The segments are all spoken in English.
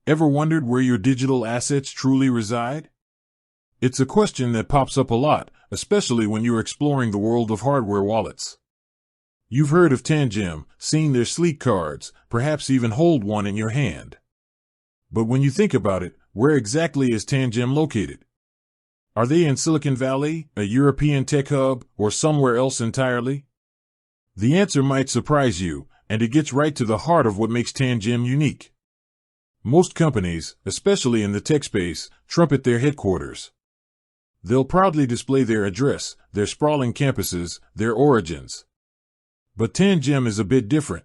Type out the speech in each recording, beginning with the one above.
Ever wondered where your digital assets truly reside? It's a question that pops up a lot, especially when you're exploring the world of hardware wallets. You've heard of Tangem, seen their sleek cards, perhaps even hold one in your hand. But when you think about it, where exactly is Tangem located? Are they in Silicon Valley, a European tech hub, or somewhere else entirely? The answer might surprise you, and it gets right to the heart of what makes Tangem unique. Most companies, especially in the tech space, trumpet their headquarters. They'll proudly display their address, their sprawling campuses, their origins. But Tangem is a bit different.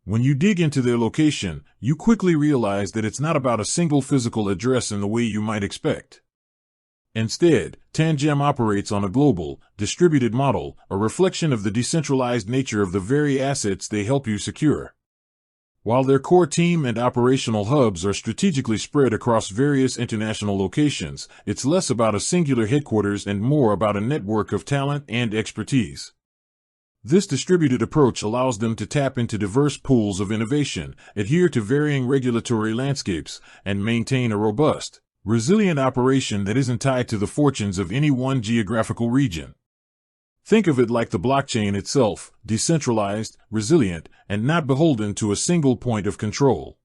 When you dig into their location, you quickly realize that it's not about a single physical address in the way you might expect. Instead, Tangem operates on a global, distributed model, a reflection of the decentralized nature of the very assets they help you secure. While their core team and operational hubs are strategically spread across various international locations, it's less about a singular headquarters and more about a network of talent and expertise. This distributed approach allows them to tap into diverse pools of innovation, adhere to varying regulatory landscapes, and maintain a robust, resilient operation that isn't tied to the fortunes of any one geographical region. Think of it like the blockchain itself, decentralized, resilient, and not beholden to a single point of control.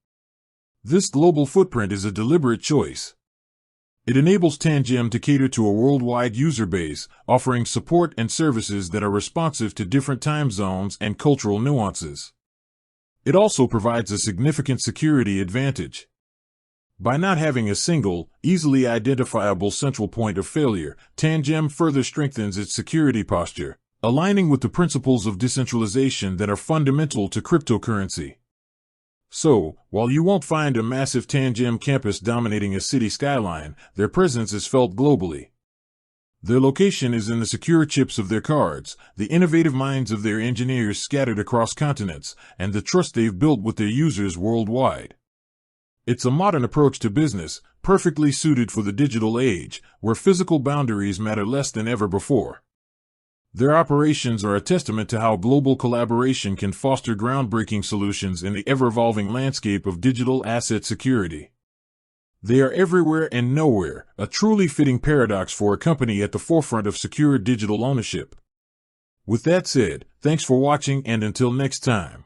This global footprint is a deliberate choice. It enables Tangem to cater to a worldwide user base, offering support and services that are responsive to different time zones and cultural nuances. It also provides a significant security advantage. By not having a single, easily identifiable central point of failure, Tangem further strengthens its security posture, aligning with the principles of decentralization that are fundamental to cryptocurrency. So, while you won't find a massive Tangem campus dominating a city skyline, their presence is felt globally. Their location is in the secure chips of their cards, the innovative minds of their engineers scattered across continents, and the trust they've built with their users worldwide. It's a modern approach to business, perfectly suited for the digital age, where physical boundaries matter less than ever before. Their operations are a testament to how global collaboration can foster groundbreaking solutions in the ever-evolving landscape of digital asset security. They are everywhere and nowhere, a truly fitting paradox for a company at the forefront of secure digital ownership. With that said, thanks for watching, and until next time.